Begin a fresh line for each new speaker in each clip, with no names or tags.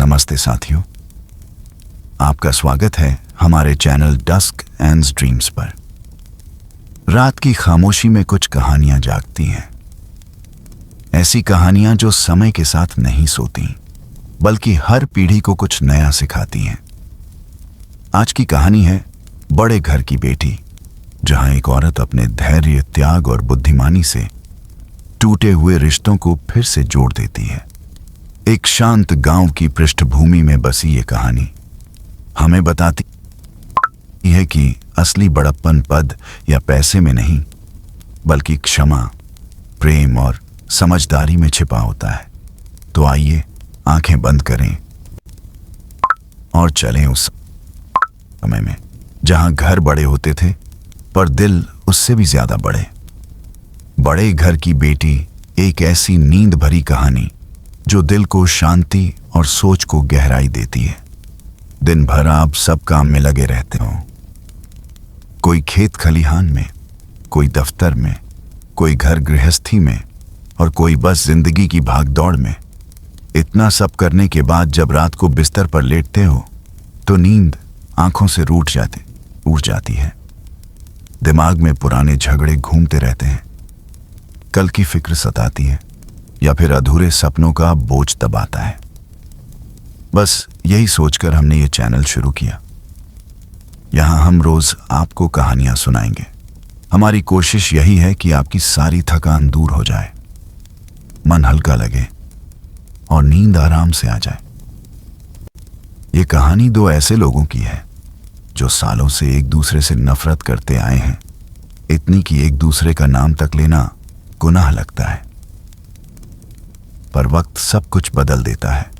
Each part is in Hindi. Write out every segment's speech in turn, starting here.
नमस्ते साथियों, आपका स्वागत है हमारे चैनल डस्क एंड्स ड्रीम्स पर। रात की खामोशी में कुछ कहानियां जागती हैं, ऐसी कहानियां जो समय के साथ नहीं सोती बल्कि हर पीढ़ी को कुछ नया सिखाती हैं। आज की कहानी है बड़े घर की बेटी, जहां एक औरत अपने धैर्य, त्याग और बुद्धिमानी से टूटे हुए रिश्तों को फिर से जोड़ देती है। एक शांत गांव की पृष्ठभूमि में बसी ये कहानी हमें बताती है कि असली बड़प्पन पद या पैसे में नहीं बल्कि क्षमा, प्रेम और समझदारी में छिपा होता है। तो आइए आंखें बंद करें और चलें उस समय में जहां घर बड़े होते थे पर दिल उससे भी ज्यादा बड़े। बड़े घर की बेटी एक ऐसी नींद भरी कहानी जो दिल को शांति और सोच को गहराई देती है। दिन भर आप सब काम में लगे रहते हो, कोई खेत खलिहान में, कोई दफ्तर में, कोई घर गृहस्थी में और कोई बस जिंदगी की भागदौड़ में। इतना सब करने के बाद जब रात को बिस्तर पर लेटते हो तो नींद आंखों से उठ जाती है। दिमाग में पुराने झगड़े घूमते रहते हैं, कल की फिक्र सताती है या फिर अधूरे सपनों का बोझ दबाता है। बस यही सोचकर हमने ये चैनल शुरू किया। यहां हम रोज आपको कहानियां सुनाएंगे। हमारी कोशिश यही है कि आपकी सारी थकान दूर हो जाए, मन हल्का लगे और नींद आराम से आ जाए। ये कहानी दो ऐसे लोगों की है जो सालों से एक दूसरे से नफरत करते आए हैं, इतनी कि एक दूसरे का नाम तक लेना गुनाह लगता है। पर वक्त सब कुछ बदल देता है।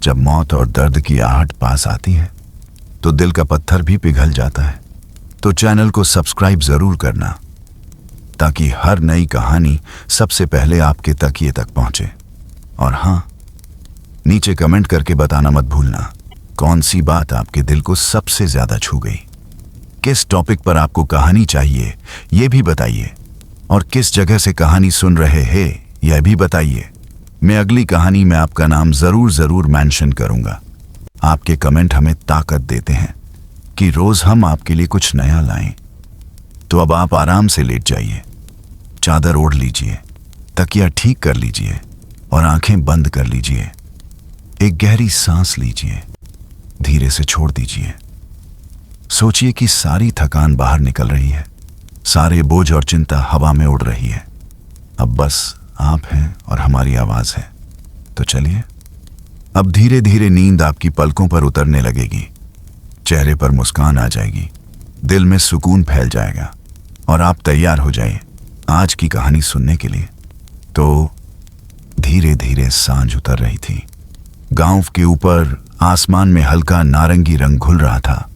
जब मौत और दर्द की आहट पास आती है तो दिल का पत्थर भी पिघल जाता है। तो चैनल को सब्सक्राइब जरूर करना ताकि हर नई कहानी सबसे पहले आपके तकिए तक पहुंचे। और हाँ, नीचे कमेंट करके बताना मत भूलना कौन सी बात आपके दिल को सबसे ज्यादा छू गई। किस टॉपिक पर आपको कहानी चाहिए ये भी बताइए, और किस जगह से कहानी सुन रहे हैं यह भी बताइए। मैं अगली कहानी में आपका नाम जरूर मेंशन करूंगा। आपके कमेंट हमें ताकत देते हैं कि रोज हम आपके लिए कुछ नया लाएं। तो अब आप आराम से लेट जाइए, चादर ओढ़ लीजिए, तकिया ठीक कर लीजिए और आंखें बंद कर लीजिए। एक गहरी सांस लीजिए, धीरे से छोड़ दीजिए। सोचिए कि सारी थकान बाहर निकल रही है, सारे बोझ और चिंता हवा में उड़ रही है। अब बस आप हैं और हमारी आवाज है। तो चलिए, अब धीरे धीरे नींद आपकी पलकों पर उतरने लगेगी, चेहरे पर मुस्कान आ जाएगी, दिल में सुकून फैल जाएगा और आप तैयार हो जाइए आज की कहानी सुनने के लिए। तो धीरे धीरे सांझ उतर रही थी। गांव के ऊपर आसमान में हल्का नारंगी रंग घुल रहा था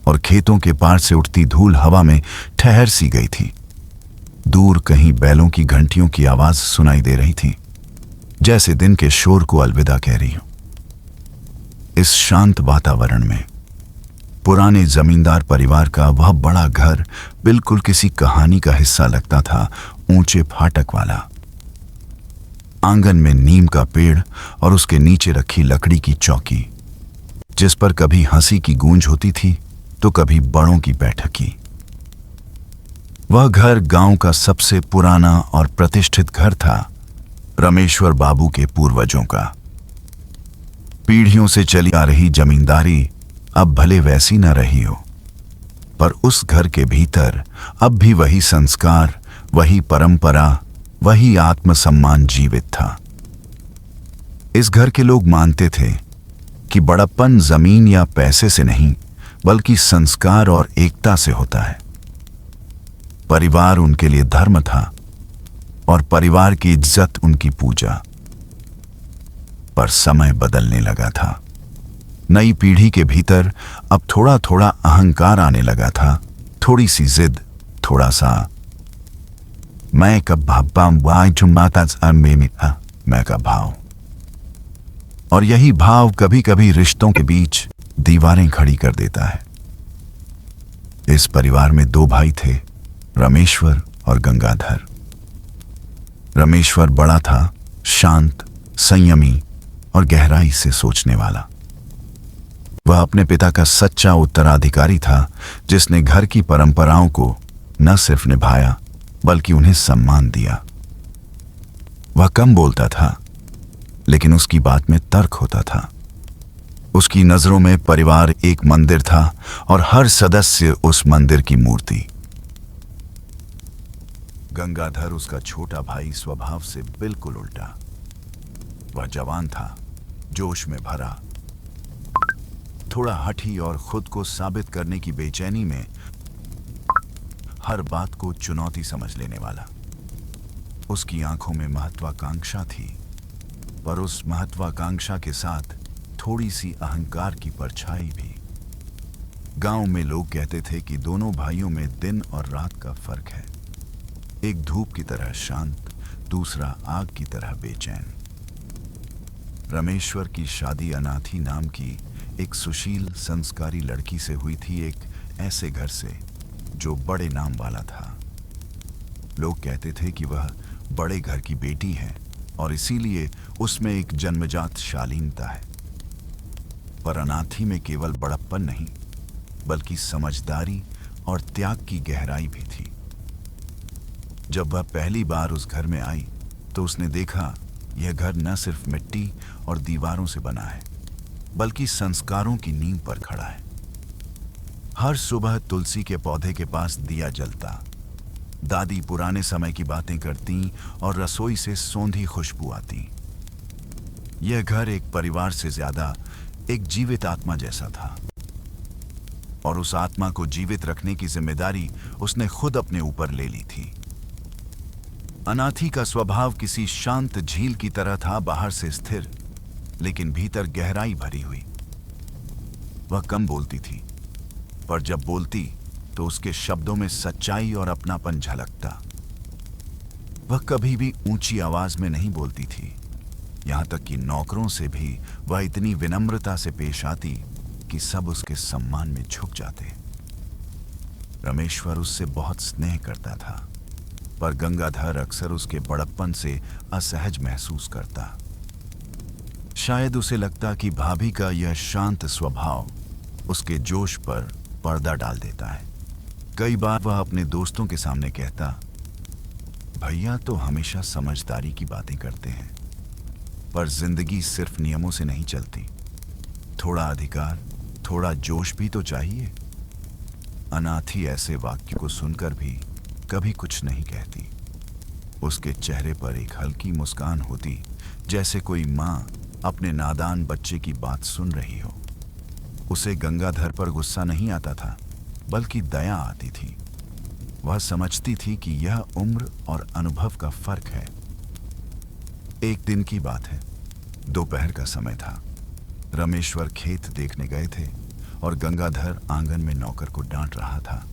और खेतों के पार से उठती धूल हवा में ठहर सी गई थी। दूर कहीं बैलों की घंटियों की आवाज सुनाई दे रही थी, जैसे दिन के शोर को अलविदा कह रही हो। इस शांत वातावरण में पुराने जमींदार परिवार का वह बड़ा घर बिल्कुल किसी कहानी का हिस्सा लगता था। ऊंचे फाटक वाला, आंगन में नीम का पेड़ और उसके नीचे रखी लकड़ी की चौकी, जिस पर कभी हंसी की गूंज होती थी तो कभी बड़ों की बैठक की। वह घर गांव का सबसे पुराना और प्रतिष्ठित घर था, रमेश्वर बाबू के पूर्वजों का। पीढ़ियों से चली आ रही जमींदारी अब भले वैसी न रही हो, पर उस घर के भीतर अब भी वही संस्कार, वही परंपरा, वही आत्मसम्मान जीवित था। इस घर के लोग मानते थे कि बड़प्पन जमीन या पैसे से नहीं बल्कि संस्कार और एकता से होता है। परिवार उनके लिए धर्म था और परिवार की इज्जत उनकी पूजा। पर समय बदलने लगा था। नई पीढ़ी के भीतर अब थोड़ा थोड़ा अहंकार आने लगा था, थोड़ी सी जिद, थोड़ा सा मैं का भाव। और यही भाव कभी कभी रिश्तों के बीच दीवारें खड़ी कर देता है। इस परिवार में दो भाई थे, रमेश्वर और गंगाधर। रमेश्वर बड़ा था, शांत, संयमी और गहराई से सोचने वाला। वह अपने पिता का सच्चा उत्तराधिकारी था, जिसने घर की परंपराओं को न सिर्फ निभाया बल्कि उन्हें सम्मान दिया। वह कम बोलता था, लेकिन उसकी बात में तर्क होता था। उसकी नजरों में परिवार एक मंदिर था और हर सदस्य उस मंदिर की मूर्ति। गंगाधर उसका छोटा भाई स्वभाव से बिल्कुल उल्टा। वह जवान था, जोश में भरा, थोड़ा हठी और खुद को साबित करने की बेचैनी में हर बात को चुनौती समझ लेने वाला। उसकी आंखों में महत्वाकांक्षा थी, पर उस महत्वाकांक्षा के साथ थोड़ी सी अहंकार की परछाई भी। गांव में लोग कहते थे कि दोनों भाइयों में दिन और रात का फर्क है। एक धूप की तरह शांत, दूसरा आग की तरह बेचैन। रमेश्वर की शादी अनाथी नाम की एक सुशील संस्कारी लड़की से हुई थी, एक ऐसे घर से जो बड़े नाम वाला था। लोग कहते थे कि वह बड़े घर की बेटी है और इसीलिए उसमें एक जन्मजात शालीनता है। पर अनाथी में केवल बड़प्पन नहीं, बल्कि समझदारी और त्याग की गहराई भी थी। जब वह पहली बार उस घर में आई तो उसने देखा, यह घर न सिर्फ मिट्टी और दीवारों से बना है, बल्कि संस्कारों की नींव पर खड़ा है। हर सुबह तुलसी के पौधे के पास दिया जलता, दादी पुराने समय की बातें करती और रसोई से सौंधी खुशबू आती। यह घर एक परिवार से ज्यादा एक जीवित आत्मा जैसा था, और उस आत्मा को जीवित रखने की जिम्मेदारी उसने खुद अपने ऊपर ले ली थी। अनाथी का स्वभाव किसी शांत झील की तरह था, बाहर से स्थिर लेकिन भीतर गहराई भरी हुई। वह कम बोलती थी, पर जब बोलती तो उसके शब्दों में सच्चाई और अपनापन झलकता। वह कभी भी ऊंची आवाज में नहीं बोलती थी, यहां तक कि नौकरों से भी वह इतनी विनम्रता से पेश आती कि सब उसके सम्मान में झुक जाते। रमेश्वर उससे बहुत स्नेह करता था, पर गंगाधर अक्सर उसके बड़प्पन से असहज महसूस करता। शायद उसे लगता कि भाभी का यह शांत स्वभाव उसके जोश पर पर्दा डाल देता है। कई बार वह अपने दोस्तों के सामने कहता, भैया तो हमेशा समझदारी की बातें करते हैं, पर जिंदगी सिर्फ नियमों से नहीं चलती। थोड़ा अधिकार, थोड़ा जोश भी तो चाहिए। अनाथी ऐसे वाक्य को सुनकर भी कभी कुछ नहीं कहती। उसके चेहरे पर एक हल्की मुस्कान होती, जैसे कोई माँ अपने नादान बच्चे की बात सुन रही हो। उसे गंगाधर पर गुस्सा नहीं आता था, बल्कि दया आती थी। वह समझती थी कि यह उम्र और अनुभव का फर्क है। एक दिन की बात है, दोपहर का समय था। रमेश्वर खेत देखने गए थे और गंगाधर आंगन में नौकर को डांट रहा था।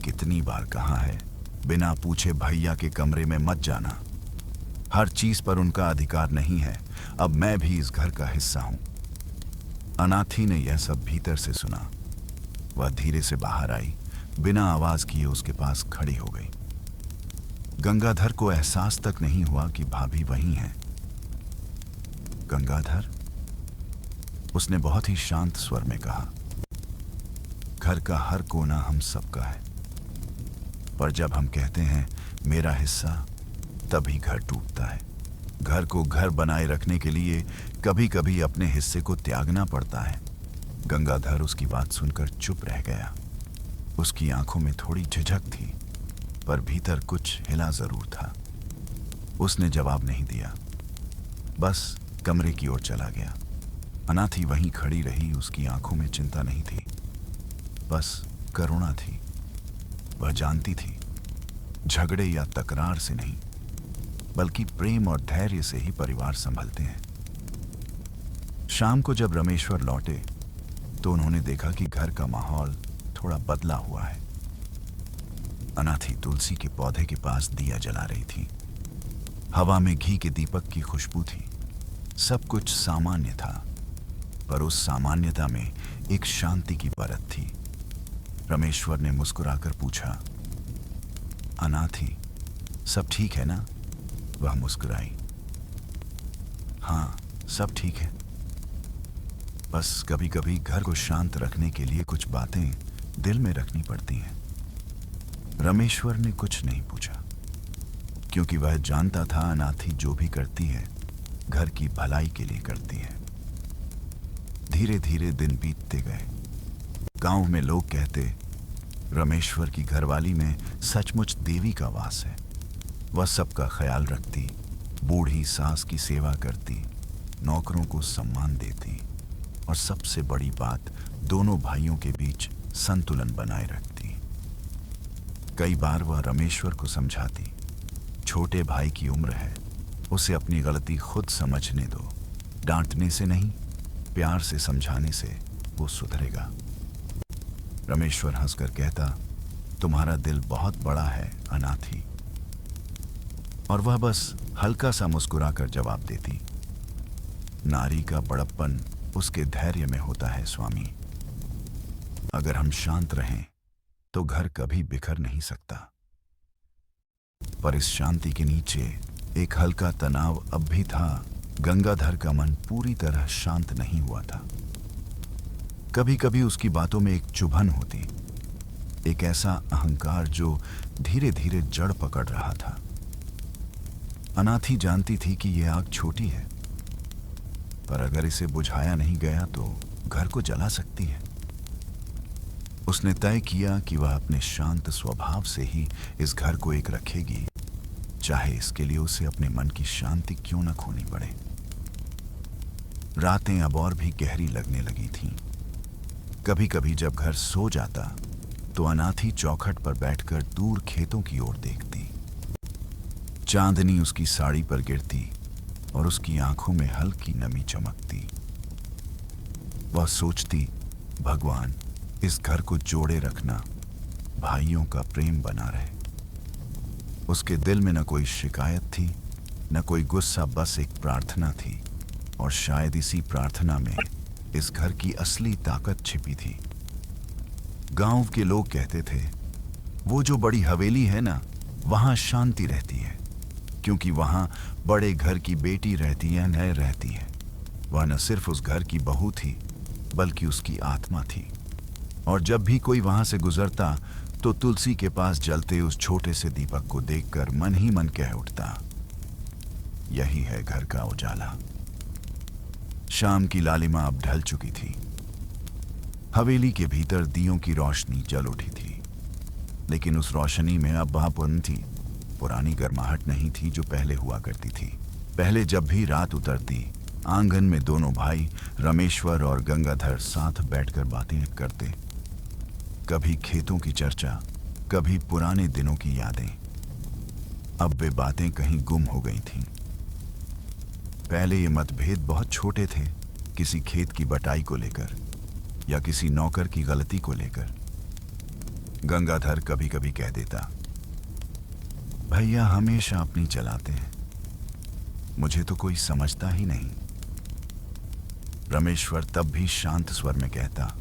कितनी बार कहा है, बिना पूछे भैया के कमरे में मत जाना। हर चीज पर उनका अधिकार नहीं है, अब मैं भी इस घर का हिस्सा हूं। अनाथी ने यह सब भीतर से सुना। वह धीरे से बाहर आई, बिना आवाज किए उसके पास खड़ी हो गई। गंगाधर को एहसास तक नहीं हुआ कि भाभी वहीं है। गंगाधर, उसने बहुत ही शांत स्वर में कहा, घर का हर कोना हम सबका है, पर जब हम कहते हैं मेरा हिस्सा, तभी घर टूटता है। घर को घर बनाए रखने के लिए कभी कभी अपने हिस्से को त्यागना पड़ता है। गंगाधर उसकी बात सुनकर चुप रह गया। उसकी आंखों में थोड़ी झिझक थी, पर भीतर कुछ हिला जरूर था। उसने जवाब नहीं दिया, बस कमरे की ओर चला गया। अनाथी वहीं खड़ी रही। उसकी आंखों में चिंता नहीं थी, बस करुणा थी। वह जानती थी, झगड़े या तकरार से नहीं, बल्कि प्रेम और धैर्य से ही परिवार संभलते हैं। शाम को जब रमेश्वर लौटे तो उन्होंने देखा कि घर का माहौल थोड़ा बदला हुआ है। अनाथी तुलसी के पौधे के पास दिया जला रही थी। हवा में घी के दीपक की खुशबू थी। सब कुछ सामान्य था, पर उस सामान्यता में एक शांति की परत थी। रमेश्वर ने मुस्कुराकर पूछा, अनाथी, सब ठीक है ना? वह मुस्कुराई, हाँ सब ठीक है। बस कभी कभी घर को शांत रखने के लिए कुछ बातें दिल में रखनी पड़ती हैं। रमेश्वर ने कुछ नहीं पूछा, क्योंकि वह जानता था अनाथी जो भी करती है घर की भलाई के लिए करती है। धीरे धीरे दिन बीतते गए। गांव में लोग कहते, रमेश्वर की घरवाली में सचमुच देवी का वास है। वह सबका ख्याल रखती, बूढ़ी सास की सेवा करती, नौकरों को सम्मान देती और सबसे बड़ी बात, दोनों भाइयों के बीच संतुलन बनाए रखती। कई बार वह रमेश्वर को समझाती, छोटे भाई की उम्र है, उसे अपनी गलती खुद समझने दो। डांटने से नहीं, प्यार से समझाने से वो सुधरेगा। रमेश्वर हंसकर कहता, तुम्हारा दिल बहुत बड़ा है अनाथी। और वह बस हल्का सा मुस्कुराकर जवाब देती, नारी का बड़प्पन उसके धैर्य में होता है स्वामी। अगर हम शांत रहें तो घर कभी बिखर नहीं सकता। पर इस शांति के नीचे एक हल्का तनाव अब भी था। गंगाधर का मन पूरी तरह शांत नहीं हुआ था। कभी कभी उसकी बातों में एक चुभन होती, एक ऐसा अहंकार जो धीरे धीरे जड़ पकड़ रहा था। अनाथी जानती थी कि यह आग छोटी है, पर अगर इसे बुझाया नहीं गया तो घर को जला सकती है। उसने तय किया कि वह अपने शांत स्वभाव से ही इस घर को एक रखेगी, चाहे इसके लिए उसे अपने मन की शांति क्यों न खोनी पड़े। रातें अब और भी गहरी लगने लगी थीं। कभी कभी जब घर सो जाता तो अनाथी चौखट पर बैठकर दूर खेतों की ओर देखती। चांदनी उसकी साड़ी पर गिरती और उसकी आंखों में हल्की नमी चमकती। वह सोचती, भगवान इस घर को जोड़े रखना, भाइयों का प्रेम बना रहे। उसके दिल में न कोई शिकायत थी, न कोई गुस्सा, बस एक प्रार्थना थी। और शायद इसी प्रार्थना में इस घर की असली ताकत छिपी थी। गांव के लोग कहते थे, वो जो बड़ी हवेली है ना, वहां शांति रहती है, क्योंकि वहां बड़े घर की बेटी रहती है, न रहती है। वह न सिर्फ उस घर की बहू थी, बल्कि उसकी आत्मा थी। और जब भी कोई वहां से गुजरता तो तुलसी के पास जलते उस छोटे से दीपक को देखकर मन ही मन कह उठता, यही है घर का उजाला। शाम की लालिमा अब ढल चुकी थी। हवेली के भीतर दियों की रोशनी जल उठी थी, लेकिन उस रोशनी में अब वहां पुरानी गर्माहट नहीं थी जो पहले हुआ करती थी। पहले जब भी रात उतरती, आंगन में दोनों भाई रमेश्वर और गंगाधर साथ बैठकर बातें करते। कभी खेतों की चर्चा, कभी पुराने दिनों की यादें। अब वे बातें कहीं गुम हो गई थीं। पहले ये मतभेद बहुत छोटे थे, किसी खेत की बटाई को लेकर या किसी नौकर की गलती को लेकर। गंगाधर कभी कभी कह देता, भैया हमेशा अपनी चलाते हैं, मुझे तो कोई समझता ही नहीं। रमेश्वर तब भी शांत स्वर में कहता,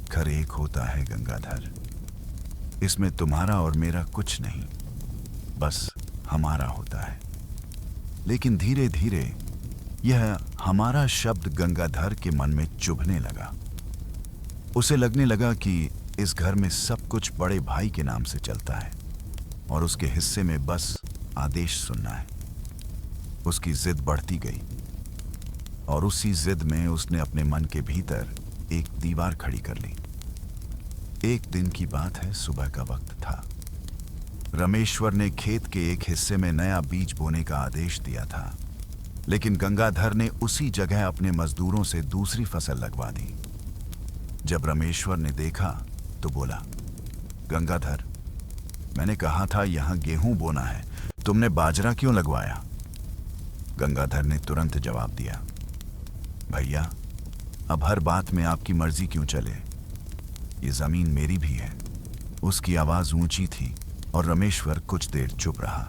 घर एक होता है गंगाधर, इसमें तुम्हारा और मेरा कुछ नहीं, बस हमारा होता है। लेकिन धीरे धीरे यह हमारा शब्द गंगाधर के मन में चुभने लगा। उसे लगने लगा कि इस घर में सब कुछ बड़े भाई के नाम से चलता है और उसके हिस्से में बस आदेश सुनना है। उसकी जिद बढ़ती गई और उसी जिद में उसने अपने मन के भीतर एक दीवार खड़ी कर ली। एक दिन की बात है, सुबह का वक्त था। रमेश्वर ने खेत के एक हिस्से में नया बीज बोने का आदेश दिया था, लेकिन गंगाधर ने उसी जगह अपने मजदूरों से दूसरी फसल लगवा दी। जब रमेश्वर ने देखा तो बोला, गंगाधर, मैंने कहा था यहां गेहूं बोना है, तुमने बाजरा क्यों लगवाया? गंगाधर ने तुरंत जवाब दिया, भैया अब हर बात में आपकी मर्जी क्यों चले? ये जमीन मेरी भी है। उसकी आवाज ऊंची थी और रमेश्वर कुछ देर चुप रहा।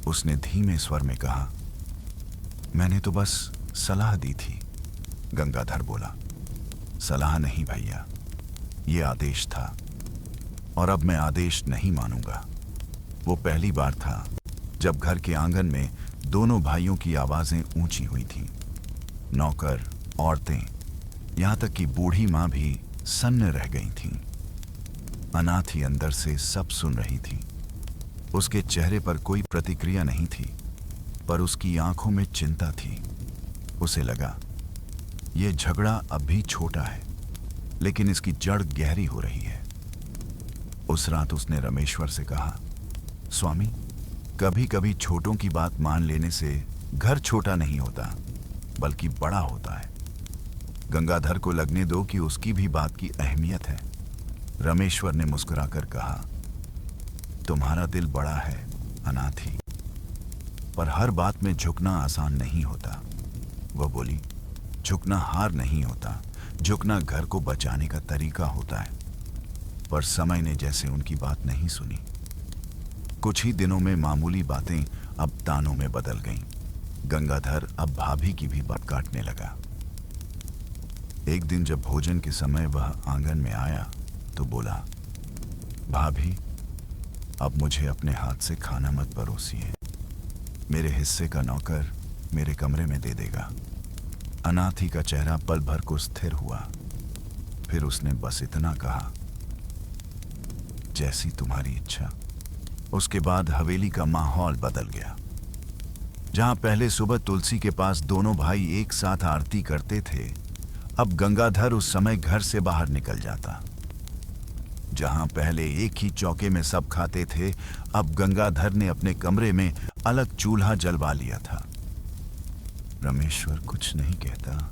उसने धीमे स्वर में कहा, मैंने तो बस सलाह दी थी। गंगाधर बोला, सलाह नहीं भैया, ये आदेश था और अब मैं आदेश नहीं मानूंगा। वो पहली बार था जब घर के आंगन में दोनों भाइयों की आवाजें ऊंची हुई थीं। नौकर, औरतें, यहां तक कि बूढ़ी मां भी सन्न रह गई थीं। अनाथी अंदर से सब सुन रही थी। उसके चेहरे पर कोई प्रतिक्रिया नहीं थी, पर उसकी आंखों में चिंता थी। उसे लगा यह झगड़ा अब भी छोटा है, लेकिन इसकी जड़ गहरी हो रही है। उस रात उसने रमेश्वर से कहा, स्वामी, कभी कभी छोटों की बात मान लेने से घर छोटा नहीं होता, बल्कि बड़ा होता है। गंगाधर को लगने दो कि उसकी भी बात की अहमियत है। रमेश्वर ने मुस्कुराकर कहा, तुम्हारा दिल बड़ा है अनाथी, पर हर बात में झुकना आसान नहीं होता। वह बोली, झुकना हार नहीं होता, झुकना घर को बचाने का तरीका होता है। पर समय ने जैसे उनकी बात नहीं सुनी। कुछ ही दिनों में मामूली बातें अब तानों में बदल गईं। गंगाधर अब भाभी की भी बात काटने लगा। एक दिन जब भोजन के समय वह आंगन में आया तो बोला, भाभी, अब मुझे अपने हाथ से खाना मत परोसिए। मेरे हिस्से का नौकर मेरे कमरे में दे देगा। अनाथी का चेहरा पल भर को स्थिर हुआ। फिर उसने बस इतना कहा, जैसी तुम्हारी इच्छा। उसके बाद हवेली का माहौल बदल गया। जहां पहले सुबह तुलसी के पास दोनों भाई एक साथ आरती करते थे, अब गंगाधर उस समय घर से बाहर निकल जाता। जहां पहले एक ही चौके में सब खाते थे, अब गंगाधर ने अपने कमरे में अलग चूल्हा जलवा लिया था। रमेश्वर कुछ नहीं कहता,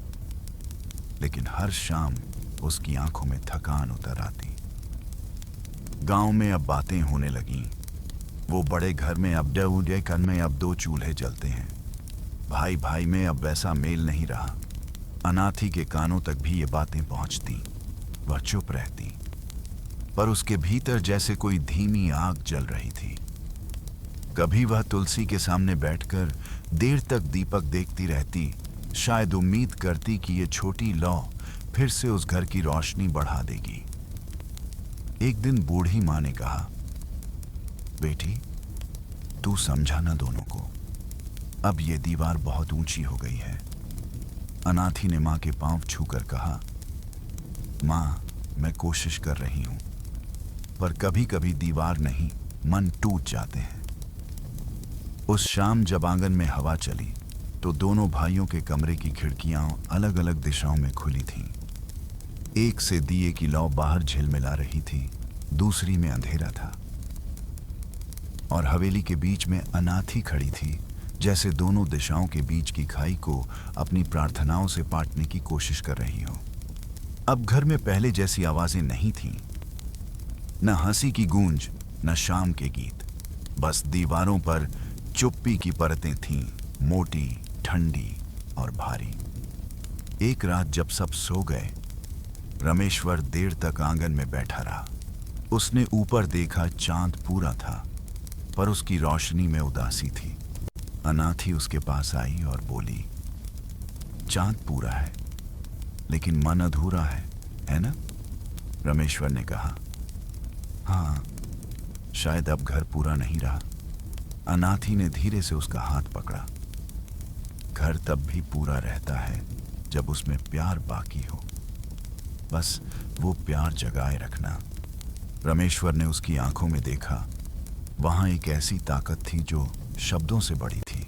लेकिन हर शाम उसकी आंखों में थकान उतर आती। गांव में अब बातें होने लगीं। वो बड़े घर में अब डे कन में अब 2 चूल्हे जलते हैं। भाई भाई में अब वैसा मेल नहीं रहा। अनाथी के कानों तक भी ये बातें पहुंचती। वह चुप रहती, पर उसके भीतर जैसे कोई धीमी आग जल रही थी। कभी वह तुलसी के सामने बैठकर देर तक दीपक देखती रहती, शायद उम्मीद करती कि ये छोटी लौ फिर से उस घर की रोशनी बढ़ा देगी। एक दिन बूढ़ी मां ने कहा, बेटी, तू समझा ना दोनों को, अब ये दीवार बहुत ऊंची हो गई है। अनाथी ने मां के पांव छूकर कहा, मां, मैं कोशिश कर रही हूं, पर कभी कभी दीवार नहीं, मन टूट जाते हैं। उस शाम जब आंगन में हवा चली तो दोनों भाइयों के कमरे की खिड़कियां अलग अलग दिशाओं में खुली थीं। एक से दिए की लौ बाहर झिलमिला रही थी, दूसरी में अंधेरा था। और हवेली के बीच में अनाथी खड़ी थी, जैसे दोनों दिशाओं के बीच की खाई को अपनी प्रार्थनाओं से पाटने की कोशिश कर रही हो। अब घर में पहले जैसी आवाजें नहीं थीं, न हंसी की गूंज, न शाम के गीत। बस दीवारों पर चुप्पी की परतें थीं, मोटी, ठंडी और भारी। एक रात जब सब सो गए, रमेश्वर देर तक आंगन में बैठा रहा। उसने ऊपर देखा, चांद पूरा था, पर उसकी रोशनी में उदासी थी। अनाथी उसके पास आई और बोली, चांद पूरा है, लेकिन मन अधूरा है ना? रमेश्वर ने कहा, हाँ, शायद अब घर पूरा नहीं रहा। अनाथी ने धीरे से उसका हाथ पकड़ा। घर तब भी पूरा रहता है जब उसमें प्यार बाकी हो। बस वो प्यार जगाए रखना। रमेश्वर ने उसकी आंखों में देखा। वहां एक ऐसी ताकत थी जो शब्दों से बड़ी थी,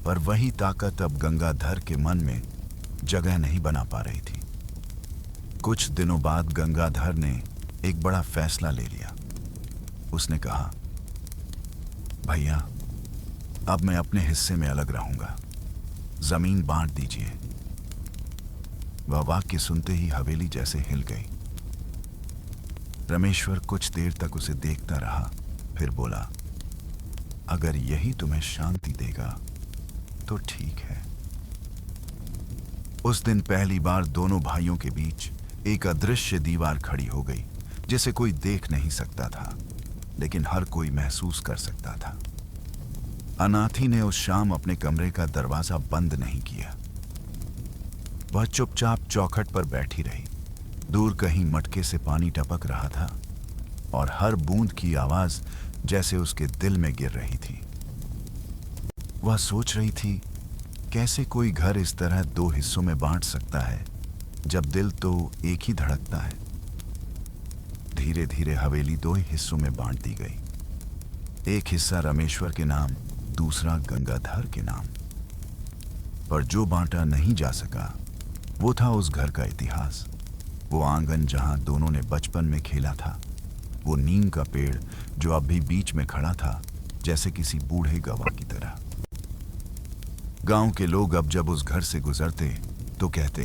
पर वही ताकत अब गंगाधर के मन में जगह नहीं बना पा रही थी। कुछ दिनों बाद गंगाधर ने एक बड़ा फैसला ले लिया। उसने कहा, भैया, अब मैं अपने हिस्से में अलग रहूंगा, जमीन बांट दीजिए। वह वाक्य सुनते ही हवेली जैसे हिल गई। रमेश्वर कुछ देर तक उसे देखता रहा, फिर बोला, अगर यही तुम्हें शांति देगा तो ठीक है। उस दिन पहली बार दोनों भाइयों के बीच एक अदृश्य दीवार खड़ी हो गई, जिसे कोई देख नहीं सकता था, लेकिन हर कोई महसूस कर सकता था। अनाथी ने उस शाम अपने कमरे का दरवाजा बंद नहीं किया। वह चुपचाप चौखट पर बैठी रही। दूर कहीं मटके से पानी टपक रहा था और हर बूंद की आवाज जैसे उसके दिल में गिर रही थी। वह सोच रही थी, कैसे कोई घर इस तरह दो हिस्सों में बांट सकता है जब दिल तो एक ही धड़कता है। धीरे धीरे हवेली दो ही हिस्सों में बांट दी गई। एक हिस्सा रमेश्वर के नाम, दूसरा गंगाधर के नाम। पर जो बांटा नहीं जा सका वो था उस घर का इतिहास। वो आंगन जहां दोनों ने बचपन में खेला था, वो नीम का पेड़ जो अब भी बीच में खड़ा था जैसे किसी बूढ़े गवाह की तरह। गांव के लोग अब जब उस घर से गुजरते तो कहते,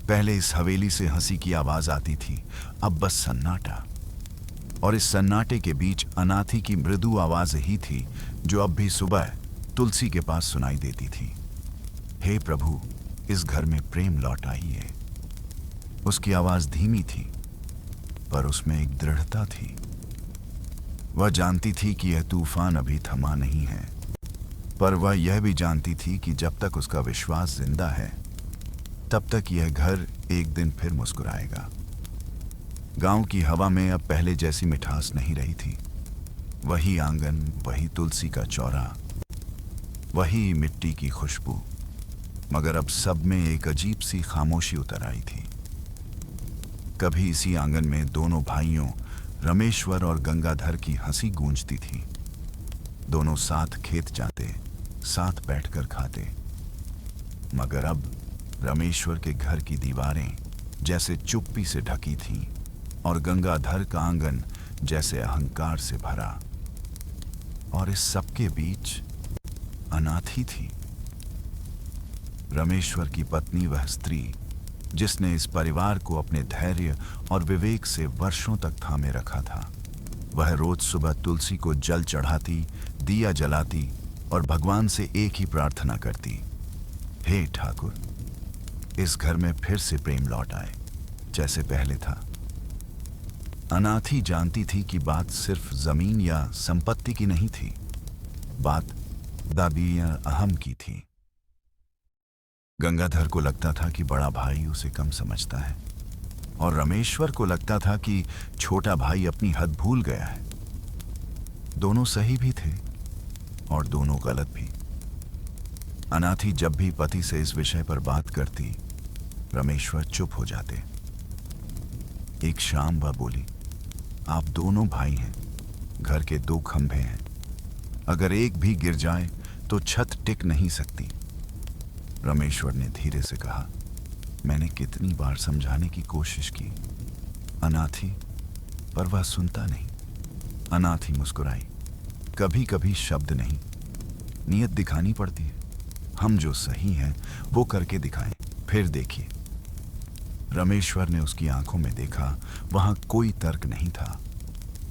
पहले इस हवेली से हंसी की आवाज आती थी, अब बस सन्नाटा। और इस सन्नाटे के बीच अनाथी की मृदु आवाज ही थी जो अब भी सुबह तुलसी के पास सुनाई देती थी। हे प्रभु, इस घर में प्रेम लौट आई है। उसकी आवाज धीमी थी पर उसमें एक दृढ़ता थी। वह जानती थी कि यह तूफान अभी थमा नहीं है, पर वह यह भी जानती थी कि जब तक उसका विश्वास जिंदा है तब तक यह घर एक दिन फिर मुस्कुराएगा। गांव की हवा में अब पहले जैसी मिठास नहीं रही थी। वही आंगन, वही तुलसी का चौरा, वही मिट्टी की खुशबू, मगर अब सब में एक अजीब सी खामोशी उतर आई थी। कभी इसी आंगन में दोनों भाइयों रमेश्वर और गंगाधर की हंसी गूंजती थी। दोनों साथ खेत जाते, साथ बैठकर खाते। मगर अब रमेश्वर के घर की दीवारें जैसे चुप्पी से ढकी थीं और गंगाधर का आंगन जैसे अहंकार से भरा। और इस सबके बीच अनाथी थी। रमेश्वर की पत्नी, वह स्त्री जिसने इस परिवार को अपने धैर्य और विवेक से वर्षों तक थामे रखा था। वह रोज सुबह तुलसी को जल चढ़ाती, दिया जलाती और भगवान से एक ही प्रार्थना करती, हे ठाकुर, इस घर में फिर से प्रेम लौट आए जैसे पहले था। अनाथी जानती थी कि बात सिर्फ जमीन या संपत्ति की नहीं थी, बात दाबी या अहम की थी। गंगाधर को लगता था कि बड़ा भाई उसे कम समझता है और रमेश्वर को लगता था कि छोटा भाई अपनी हद भूल गया है। दोनों सही भी थे और दोनों गलत भी। अनाथी जब भी पति से इस विषय पर बात करती, रमेश्वर चुप हो जाते। एक शाम वह बोली, आप दोनों भाई हैं, घर के दो खंभे हैं, अगर एक भी गिर जाए तो छत टिक नहीं सकती। रमेश्वर ने धीरे से कहा, मैंने कितनी बार समझाने की कोशिश की अनाथी, पर वह सुनता नहीं। अनाथी मुस्कुराई, कभी कभी शब्द नहीं, नियत दिखानी पड़ती है। हम जो सही हैं वो करके दिखाएं, फिर देखिए। रमेश्वर ने उसकी आंखों में देखा, वहां कोई तर्क नहीं था,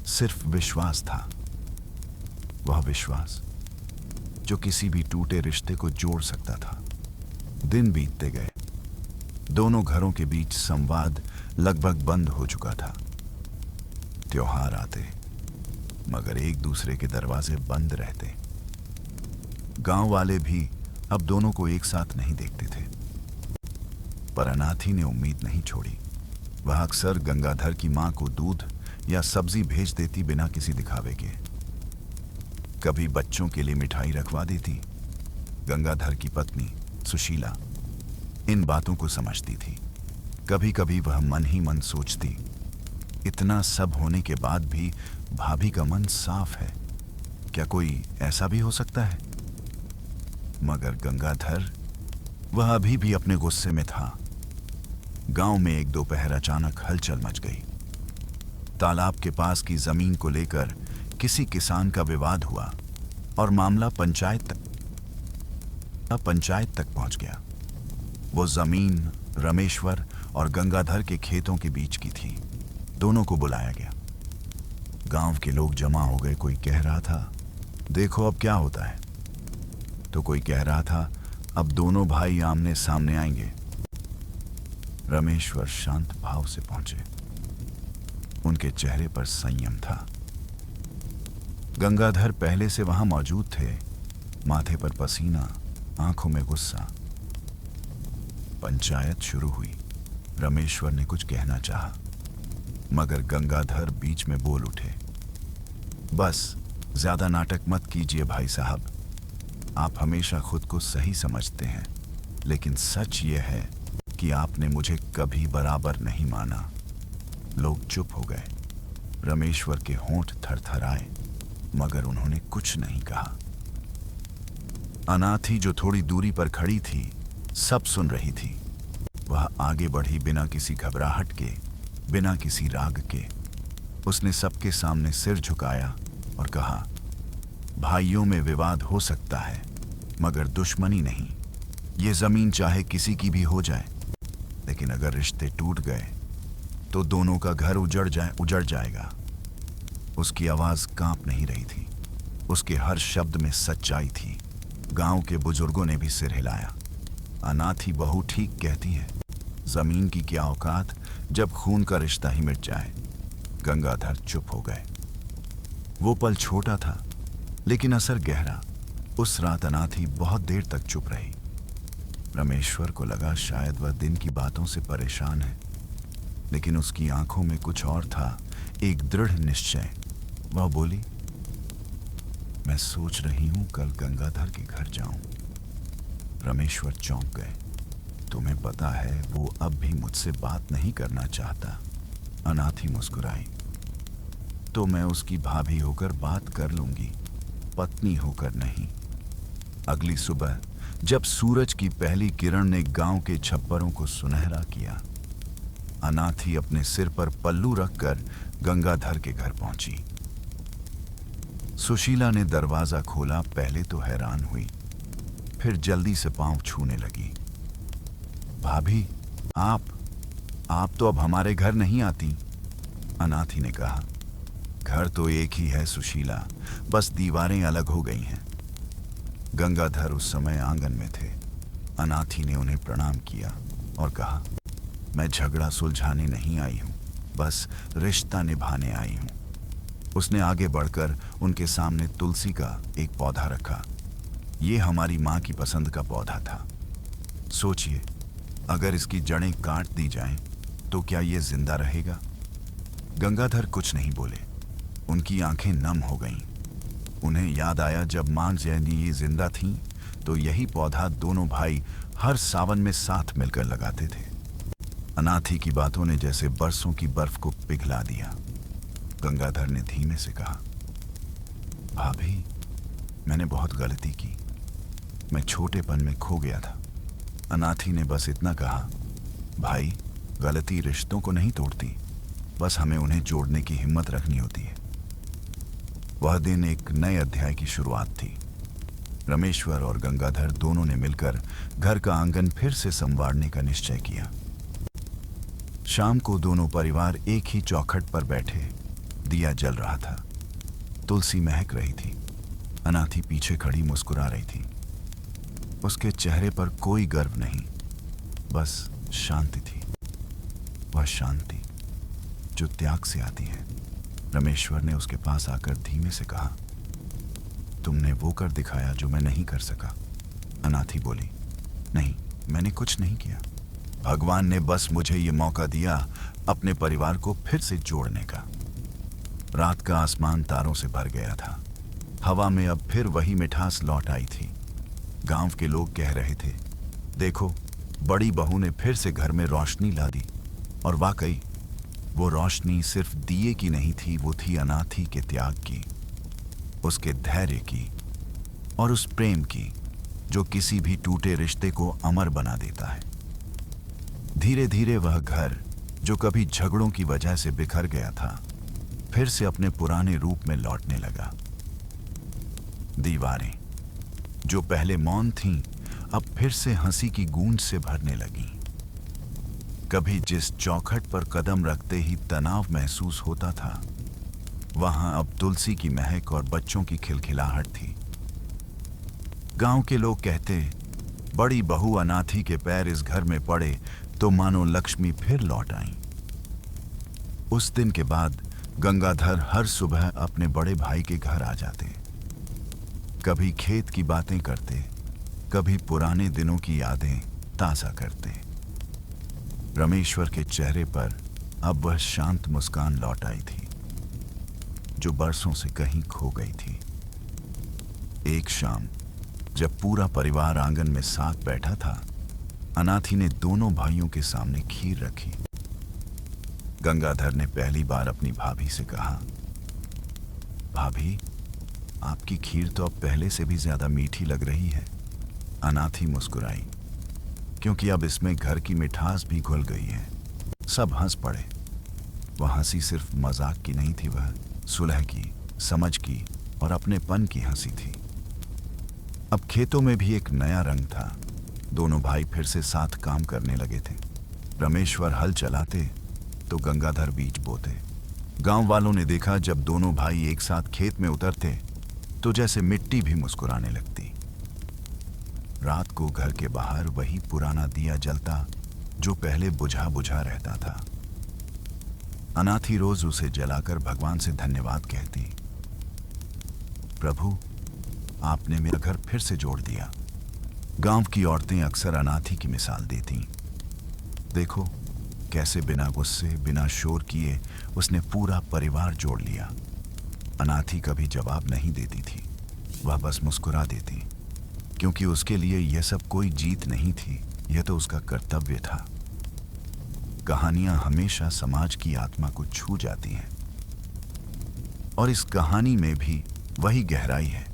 सिर्फ विश्वास था। वह विश्वास जो किसी भी टूटे रिश्ते को जोड़ सकता था। दिन बीतते गए, दोनों घरों के बीच संवाद लगभग बंद हो चुका था। त्योहार आते मगर एक दूसरे के दरवाजे बंद रहते। गांव वाले भी अब दोनों को एक साथ नहीं देखते थे। पर अनाथी ने उम्मीद नहीं छोड़ी। वह अक्सर गंगाधर की मां को दूध या सब्जी भेज देती बिना किसी दिखावे के। कभी बच्चों के लिए मिठाई रखवा देती। गंगाधर की पत्नी सुशीला इन बातों को समझती थी। कभी कभी वह मन ही मन सोचती, इतना सब होने के बाद भी भाभी का मन साफ है, क्या कोई ऐसा भी हो सकता है? मगर गंगाधर, वह अभी भी अपने गुस्से में था। गांव में एक दोपहर अचानक हलचल मच गई। तालाब के पास की जमीन को लेकर किसी किसान का विवाद हुआ और मामला पंचायत तक पहुंच गया। वो जमीन रमेश्वर और गंगाधर के खेतों के बीच की थी। दोनों को बुलाया गया। गांव के लोग जमा हो गए। कोई कह रहा था, देखो अब क्या होता है, तो कोई कह रहा था, अब दोनों भाई आमने सामने आएंगे। रमेश्वर शांत भाव से पहुंचे। उनके चेहरे पर संयम था। गंगाधर पहले से वहां मौजूद थे, माथे पर पसीना, आंखों में गुस्सा। पंचायत शुरू हुई। रमेश्वर ने कुछ कहना चाहा, मगर गंगाधर बीच में बोल उठे, बस ज्यादा नाटक मत कीजिए भाई साहब, आप हमेशा खुद को सही समझते हैं, लेकिन सच ये है कि आपने मुझे कभी बराबर नहीं माना। लोग चुप हो गए। रमेश्वर के होंठ थरथराए, मगर उन्होंने कुछ नहीं कहा। अनाथी जो थोड़ी दूरी पर खड़ी थी, सब सुन रही थी। वह आगे बढ़ी बिना किसी घबराहट के, बिना किसी राग के। उसने सबके सामने सिर झुकाया और कहा, भाइयों में विवाद हो सकता है, मगर दुश्मनी नहीं। ये जमीन चाहे किसी की भी हो जाए, लेकिन अगर रिश्ते टूट गए तो दोनों का घर उजड़ जाएगा। उसकी आवाज कांप नहीं रही थी, उसके हर शब्द में सच्चाई थी। गांव के बुजुर्गों ने भी सिर हिलाया। अनाथी बहू ठीक कहती है, जमीन की क्या औकात जब खून का रिश्ता ही मिट जाए। गंगाधर चुप हो गए। वो पल छोटा था, लेकिन असर गहरा। उस रात अनाथी बहुत देर तक चुप रही। रमेश्वर को लगा शायद वह दिन की बातों से परेशान है, लेकिन उसकी आंखों में कुछ और था, एक दृढ़ निश्चय। वह बोली, मैं सोच रही हूं कल गंगाधर के घर जाऊं। रमेश्वर चौंक गए। तुम्हें पता है वो अब भी मुझसे बात नहीं करना चाहता। अनाथी मुस्कुराई। तो मैं उसकी भाभी होकर बात कर लूंगी, पत्नी होकर नहीं। अगली सुबह जब सूरज की पहली किरण ने गांव के छप्परों को सुनहरा किया, अनाथी अपने सिर पर पल्लू रखकर गंगाधर के घर पहुंची। सुशीला ने दरवाजा खोला। पहले तो हैरान हुई, फिर जल्दी से पांव छूने लगी। भाभी, आप तो अब हमारे घर नहीं आती। अनाथी ने कहा, घर तो एक ही है सुशीला, बस दीवारें अलग हो गई हैं। गंगाधर उस समय आंगन में थे। अनाथी ने उन्हें प्रणाम किया और कहा, मैं झगड़ा सुलझाने नहीं आई हूं, बस रिश्ता निभाने आई हूं। उसने आगे बढ़कर उनके सामने तुलसी का एक पौधा रखा। ये हमारी मां की पसंद का पौधा था। सोचिए, अगर इसकी जड़ें काट दी जाएं, तो क्या ये जिंदा रहेगा? गंगाधर कुछ नहीं बोले। उनकी आंखें नम हो गईं। उन्हें याद आया, जब मां जैनी जिंदा थीं, तो यही पौधा दोनों भाई हर सावन में साथ मिलकर लगाते थे। अनाथी की बातों ने जैसे बरसों की बर्फ को पिघला दिया। गंगाधर ने धीमे से कहा, भाभी, मैंने बहुत गलती की। मैं छोटेपन में खो गया था। अनाथी ने बस इतना कहा, भाई, गलती रिश्तों को नहीं तोड़ती, बस हमें उन्हें जोड़ने की हिम्मत रखनी होती है। वह दिन एक नए अध्याय की शुरुआत थी। रमेश्वर और गंगाधर दोनों ने मिलकर घर का आंगन फिर से संवारने का निश्चय किया। शाम को दोनों परिवार एक ही चौखट पर बैठे। दिया जल रहा था। तुलसी महक रही थी। अनाथी पीछे खड़ी मुस्कुरा रही थी। उसके चेहरे पर कोई गर्व नहीं, बस शांति थी। वह शांति जो त्याग से आती है। रमेश्वर ने उसके पास आकर धीमे से कहा, तुमने वो कर दिखाया जो मैं नहीं कर सका। अनाथी बोली, नहीं, मैंने कुछ नहीं किया। भगवान ने बस मुझे ये मौका दिया अपने परिवार को फिर से जोड़ने का। रात का आसमान तारों से भर गया था। हवा में अब फिर वही मिठास लौट आई थी। गांव के लोग कह रहे थे, देखो, बड़ी बहू ने फिर से घर में रोशनी ला दी। और वाकई वो रोशनी सिर्फ दिए की नहीं थी, वो थी अनाथी के त्याग की, उसके धैर्य की और उस प्रेम की जो किसी भी टूटे रिश्ते को अमर बना देता है। धीरे धीरे वह घर जो कभी झगड़ों की वजह से बिखर गया था, फिर से अपने पुराने रूप में लौटने लगा। दीवारें जो पहले मौन थीं, अब फिर से हंसी की गूंज से भरने लगीं। कभी जिस चौखट पर कदम रखते ही तनाव महसूस होता था, वहां अब तुलसी की महक और बच्चों की खिलखिलाहट थी। गांव के लोग कहते, बड़ी बहू अनाथी के पैर इस घर में पड़े तो मानो लक्ष्मी फिर लौट आईं। उस दिन के बाद गंगाधर हर सुबह अपने बड़े भाई के घर आ जाते। कभी खेत की बातें करते, कभी पुराने दिनों की यादें ताज़ा करते। रमेश्वर के चेहरे पर अब वह शांत मुस्कान लौट आई थी जो बरसों से कहीं खो गई थी। एक शाम जब पूरा परिवार आंगन में साथ बैठा था, अनाथी ने दोनों भाइयों के सामने खीर रखी। गंगाधर ने पहली बार अपनी भाभी से कहा, भाभी, आपकी खीर तो अब पहले से भी ज्यादा मीठी लग रही है। अनाथी मुस्कुराई, क्योंकि अब इसमें घर की मिठास भी घुल गई है। सब हंस पड़े। वह हंसी सिर्फ मजाक की नहीं थी, वह सुलह की, समझ की और अपनेपन की हंसी थी। अब खेतों में भी एक नया रंग था। दोनों भाई फिर से साथ काम करने लगे थे। रमेश्वर हल चलाते तो गंगाधर बीज बोते। गांव वालों ने देखा, जब दोनों भाई एक साथ खेत में उतरते तो जैसे मिट्टी भी मुस्कुराने लगती। रात को घर के बाहर वही पुराना दिया जलता जो पहले बुझा बुझा रहता था। अनाथी रोज उसे जलाकर भगवान से धन्यवाद कहती, प्रभु, आपने मेरा घर फिर से जोड़ दिया। गांव की औरतें अक्सर अनाथी की मिसाल देती, देखो कैसे बिना गुस्से, बिना शोर किए उसने पूरा परिवार जोड़ लिया। अनाथी कभी जवाब नहीं देती थी, वह बस मुस्कुरा देती, क्योंकि उसके लिए यह सब कोई जीत नहीं थी, यह तो उसका कर्तव्य था। कहानियां हमेशा समाज की आत्मा को छू जाती हैं, और इस कहानी में भी वही गहराई है,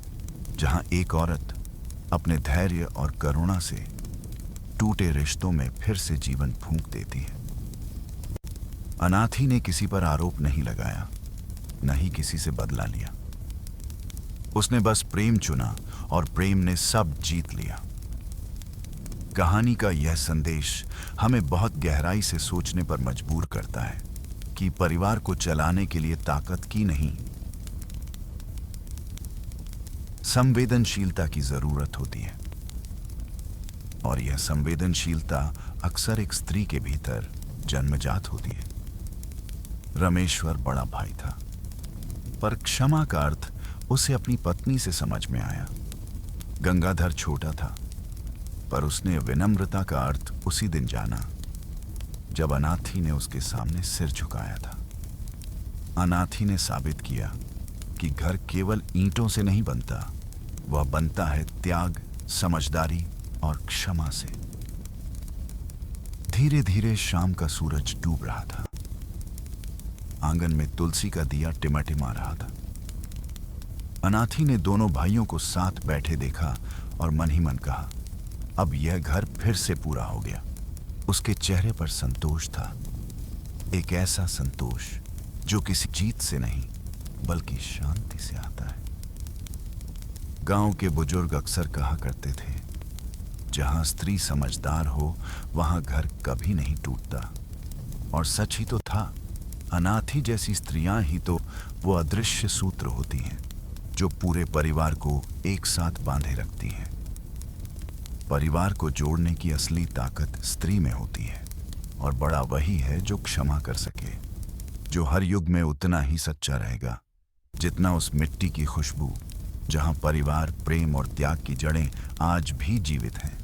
जहां एक औरत अपने धैर्य और करुणा से टूटे रिश्तों में फिर से जीवन फूंक देती है। अनाथी ने किसी पर आरोप नहीं लगाया, न ही किसी से बदला लिया। उसने बस प्रेम चुना और प्रेम ने सब जीत लिया। कहानी का यह संदेश हमें बहुत गहराई से सोचने पर मजबूर करता है कि परिवार को चलाने के लिए ताकत की नहीं, संवेदनशीलता की जरूरत होती है। और यह संवेदनशीलता अक्सर एक स्त्री के भीतर जन्मजात होती है। रमेश्वर बड़ा भाई था, पर क्षमा का अर्थ उसे अपनी पत्नी से समझ में आया। गंगाधर छोटा था, पर उसने विनम्रता का अर्थ उसी दिन जाना जब अनाथी ने उसके सामने सिर झुकाया था। अनाथी ने साबित किया कि घर केवल ईंटों से नहीं बनता, वह बनता है त्याग, समझदारी और क्षमा से। धीरे धीरे शाम का सूरज डूब रहा था। आंगन में तुलसी का दिया टिमटिमा रहा था। अनाथी ने दोनों भाइयों को साथ बैठे देखा और मन ही मन कहा, अब यह घर फिर से पूरा हो गया। उसके चेहरे पर संतोष था, एक ऐसा संतोष जो किसी जीत से नहीं बल्कि शांति से आता है। गांव के बुजुर्ग अक्सर कहा करते थे, जहां स्त्री समझदार हो वहां घर कभी नहीं टूटता। और सच ही तो था। अनाथी जैसी स्त्रियां ही तो वो अदृश्य सूत्र होती हैं जो पूरे परिवार को एक साथ बांधे रखती हैं। परिवार को जोड़ने की असली ताकत स्त्री में होती है, और बड़ा वही है जो क्षमा कर सके, जो हर युग में उतना ही सच्चा रहेगा जितना उस मिट्टी की खुशबू जहां परिवार, प्रेम और त्याग की जड़ें आज भी जीवित हैं।